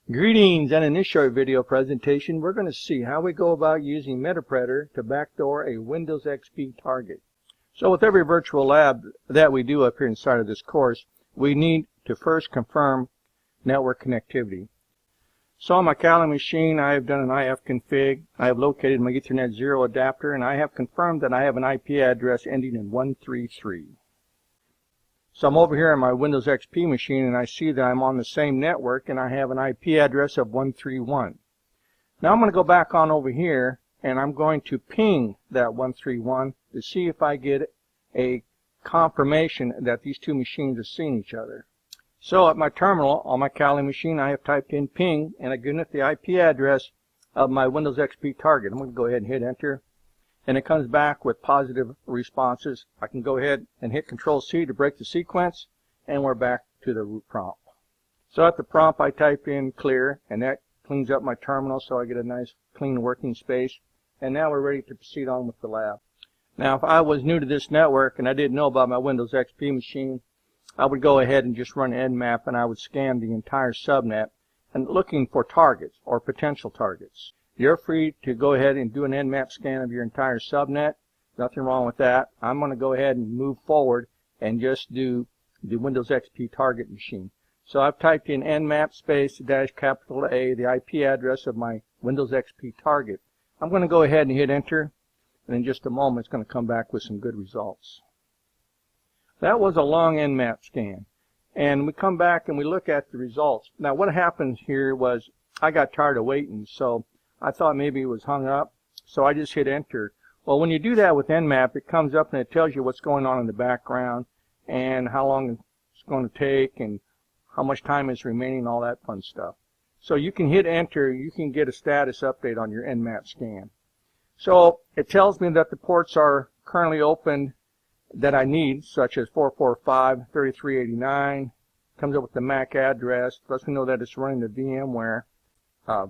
Greetings, and in this short video presentation we're going to see how we go about using Meterpreter to backdoor a Windows XP target. So with every virtual lab that we do up here inside of this course, we need to first confirm network connectivity. So on my Kali machine I have done an IF config, I have located my Ethernet 0 adapter, and I have confirmed that I have an IP address ending in 133. So I'm over here on my Windows XP machine and I see that I'm on the same network and I have an IP address of 131. Now I'm going to go back on over here and I'm going to ping that 131 to see if I get a confirmation that these two machines are seeing each other. So at my terminal on my Kali machine I have typed in ping and I get the IP address of my Windows XP target. I'm going to go ahead and hit enter. And it comes back with positive responses. I can go ahead and hit Control-C to break the sequence, and we're back to the root prompt. So at the prompt I type in clear, and that cleans up my terminal so I get a nice clean working space. And now we're ready to proceed on with the lab. Now if I was new to this network and I didn't know about my Windows XP machine, I would go ahead and just run Nmap and I would scan the entire subnet and looking for targets or potential targets. You're free to go ahead and do an Nmap scan of your entire subnet. Nothing wrong with that. I'm going to go ahead and move forward and just do the Windows XP target machine. So I've typed in Nmap space dash capital A, the IP address of my Windows XP target. I'm going to go ahead and hit enter, and in just a moment it's going to come back with some good results. That was a long Nmap scan. And we come back and we look at the results. Now what happened here was I got tired of waiting, so I thought maybe it was hung up, so I just hit enter. Well, when you do that with Nmap, it comes up and it tells you what's going on in the background and how long it's going to take and how much time is remaining, all that fun stuff. So you can hit enter, you can get a status update on your Nmap scan. So it tells me that the ports are currently open that I need, such as 445, 3389, comes up with the MAC address, lets me know that it's running the VMware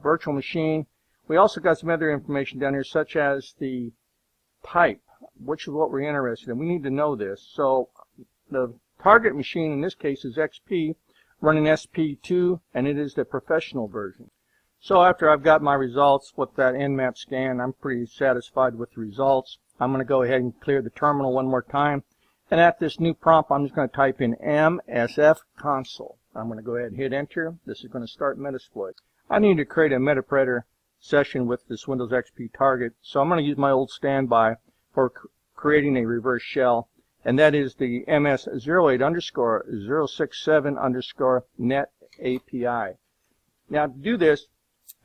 virtual machine. We also got some other information down here, such as the pipe, which is what we're interested in. We need to know this. So the target machine in this case is XP, running SP2, and it is the professional version. So after I've got my results with that Nmap scan, I'm pretty satisfied with the results. I'm going to go ahead and clear the terminal one more time. And at this new prompt, I'm just going to type in MSF console. I'm going to go ahead and hit enter. This is going to start Metasploit. I need to create a Meterpreter session with this Windows XP target, so I'm going to use my old standby for creating a reverse shell, and that is the MS08_067_ net API. Now to do this,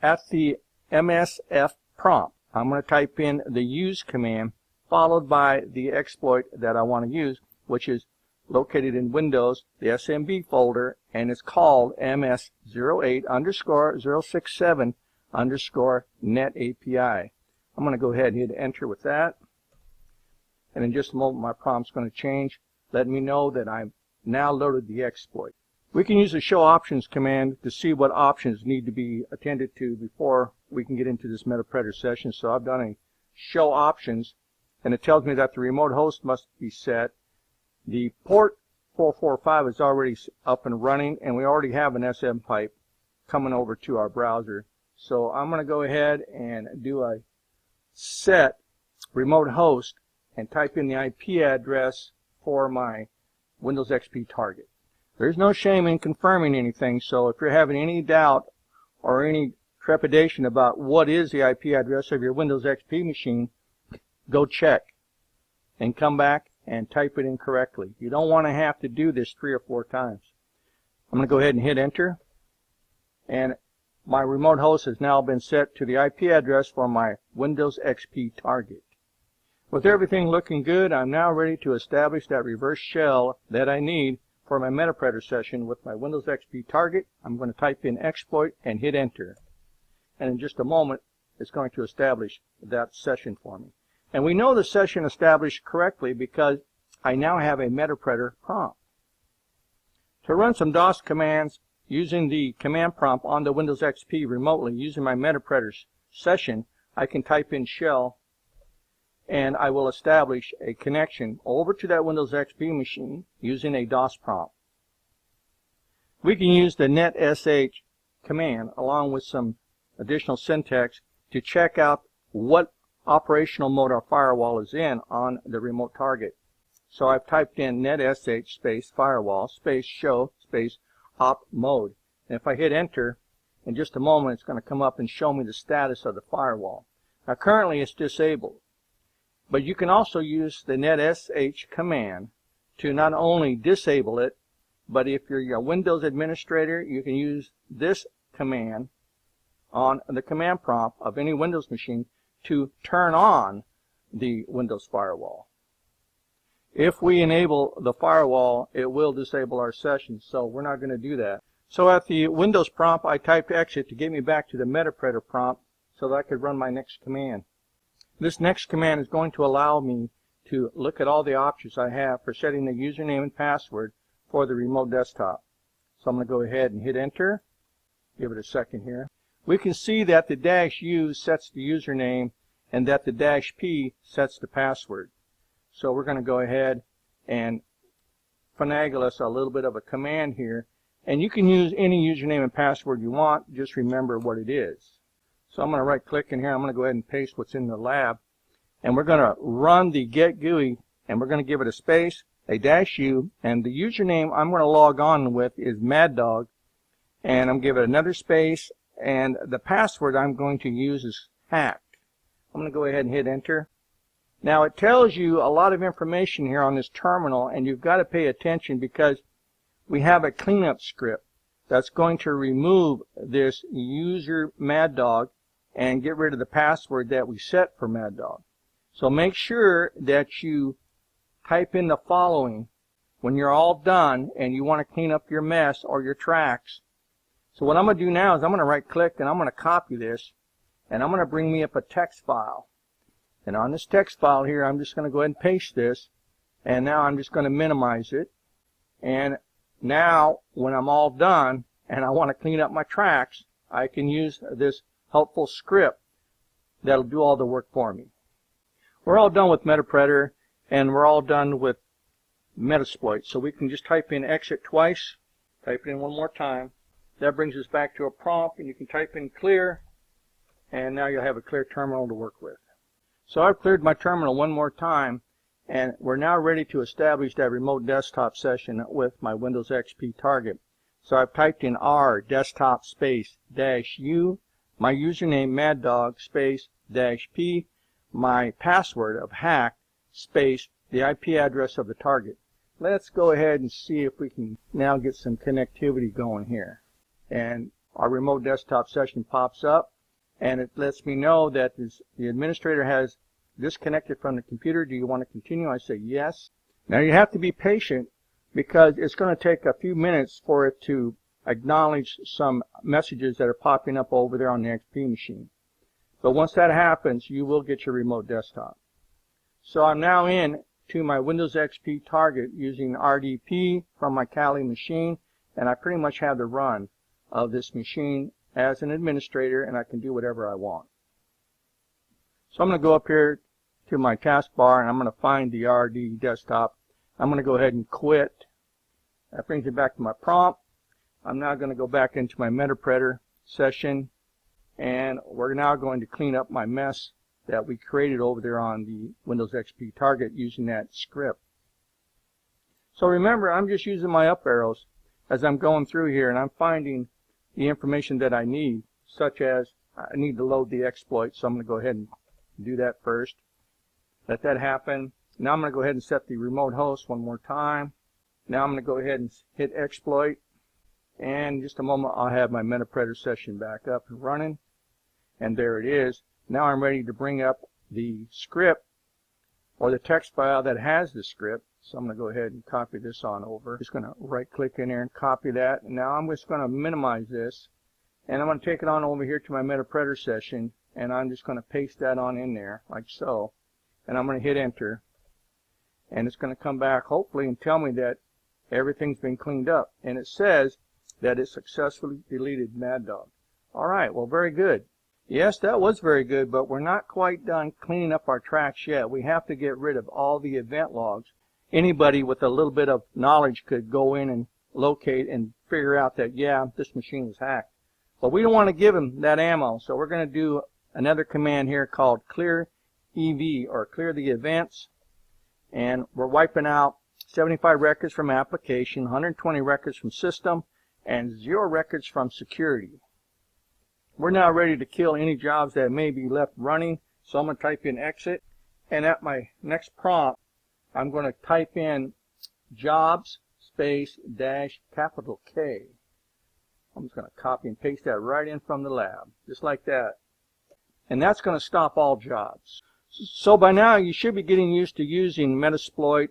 at the MSF prompt, I'm going to type in the use command followed by the exploit that I want to use, which is located in Windows, the SMB folder, and it's called MS08_067_ net API. I'm going to go ahead and hit enter with that, and in just a moment my prompt's going to change, letting me know that I've now loaded the exploit. We can use the show options command to see what options need to be attended to before we can get into this Meterpreter session. So I've done a show options, and it tells me that the remote host must be set. The port 445 is already up and running, and we already have an SM pipe coming over to our browser. So I'm going to go ahead and do a set remote host and type in the IP address for my Windows XP target. There's no shame in confirming anything, so if you're having any doubt or any trepidation about what is the IP address of your Windows XP machine, go check and come back and type it in correctly. You don't want to have to do this 3 or 4 times. I'm going to go ahead and hit enter, and my remote host has now been set to the IP address for my Windows XP target. With everything looking good, I'm now ready to establish that reverse shell that I need for my Meterpreter session with my Windows XP target. I'm going to type in exploit and hit enter. And in just a moment, it's going to establish that session for me. And we know the session established correctly because I now have a Meterpreter prompt. To run some DOS commands using the command prompt on the Windows XP remotely using my Meterpreter session, I can type in shell and I will establish a connection over to that Windows XP machine using a DOS prompt. We can use the netsh command along with some additional syntax to check out what operational mode our firewall is in on the remote target. So I've typed in netsh space firewall space show space op mode. And if I hit enter, in just a moment it's going to come up and show me the status of the firewall. Now currently it's disabled, but you can also use the netsh command to not only disable it, but if you're a Windows administrator, you can use this command on the command prompt of any Windows machine to turn on the Windows firewall. If we enable the firewall, it will disable our session, so we're not going to do that. So at the Windows prompt, I typed exit to get me back to the Meterpreter prompt so that I could run my next command. This next command is going to allow me to look at all the options I have for setting the username and password for the remote desktop. So I'm going to go ahead and hit enter. Give it a second here. We can see that the -U sets the username and that the -P sets the password. So we're going to go ahead and finagle us a little bit of a command here. And you can use any username and password you want. Just remember what it is. So I'm going to right click in here. I'm going to go ahead and paste what's in the lab. And we're going to run the get GUI, and we're going to give it a space, a -U, and the username I'm going to log on with is MadDog, and I'm going to give it another space, and the password I'm going to use is hack. I'm going to go ahead and hit enter. Now it tells you a lot of information here on this terminal, and you've got to pay attention because we have a cleanup script that's going to remove this user MadDog and get rid of the password that we set for MadDog. So make sure that you type in the following when you're all done and you want to clean up your mess or your tracks. So what I'm going to do now is I'm going to right click and I'm going to copy this, and I'm going to bring me up a text file. And on this text file here, I'm just going to go ahead and paste this, and now I'm just going to minimize it. And now when I'm all done and I want to clean up my tracks, I can use this helpful script that'll do all the work for me. We're all done with Meterpreter, and we're all done with Metasploit. So we can just type in exit twice, type it in one more time. That brings us back to a prompt, and you can type in clear, and now you'll have a clear terminal to work with. So I've cleared my terminal one more time, and we're now ready to establish that remote desktop session with my Windows XP target. So I've typed in R desktop space -U, my username MadDog space -P, my password of hack space the IP address of the target. Let's go ahead and see if we can now get some connectivity going here. And our remote desktop session pops up, and it lets me know that the administrator has disconnected from the computer. Do you want to continue? I say yes. Now you have to be patient because it's going to take a few minutes for it to acknowledge some messages that are popping up over there on the XP machine. But once that happens, you will get your remote desktop. So I'm now in to my Windows XP target using RDP from my Kali machine, and I pretty much have the run of this machine as an administrator, and I can do whatever I want. So I'm going to go up here to my taskbar, and I'm going to find the RD desktop. I'm going to go ahead and quit. That brings me back to my prompt. I'm now going to go back into my Meterpreter session, and we're now going to clean up my mess that we created over there on the Windows XP target using that script. So remember, I'm just using my up arrows as I'm going through here, and I'm finding the information that I need, such as I need to load the exploit, so I'm going to go ahead and do that first. Let that happen. Now I'm going to go ahead and set the remote host one more time. Now I'm going to go ahead and hit exploit, and in just a moment I'll have my Meterpreter session back up and running, and there it is. Now I'm ready to bring up the script or the text file that has the script. So I'm going to go ahead and copy this on over. Just going to right click in there and copy that. And now I'm just going to minimize this, and I'm going to take it on over here to my Meterpreter session, and I'm just going to paste that on in there like so. And I'm going to hit enter, and it's going to come back hopefully and tell me that everything's been cleaned up, and it says that it successfully deleted MadDog. Alright, well, very good. Yes, that was very good, but we're not quite done cleaning up our tracks yet. We have to get rid of all the event logs. Anybody with a little bit of knowledge could go in and locate and figure out that, yeah, this machine was hacked. But we don't want to give him that ammo, so we're going to do another command here called clear EV, or clear the events, and we're wiping out 75 records from application, 120 records from system, and 0 records from security. We're now ready to kill any jobs that may be left running, so I'm going to type in exit, and at my next prompt I'm going to type in jobs space dash capital K. I'm just going to copy and paste that right in from the lab, just like that. And that's going to stop all jobs. So by now you should be getting used to using Metasploit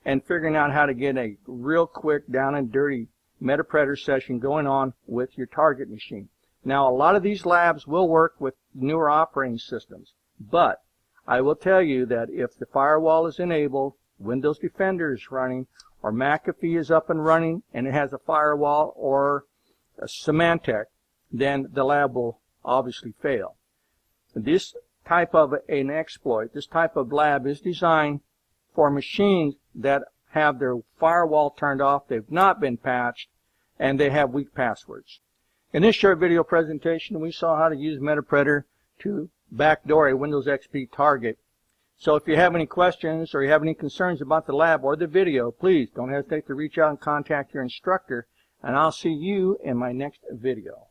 and figuring out how to get a real quick down and dirty Meterpreter session going on with your target machine. Now a lot of these labs will work with newer operating systems, but I will tell you that if the firewall is enabled, Windows Defender is running, or McAfee is up and running and it has a firewall or a Symantec, then the lab will obviously fail. This type of an exploit, this type of lab is designed for machines that have their firewall turned off, they've not been patched, and they have weak passwords. In this short video presentation, we saw how to use Meterpreter to backdoor a Windows XP target. So if you have any questions or you have any concerns about the lab or the video, please don't hesitate to reach out and contact your instructor, and I'll see you in my next video.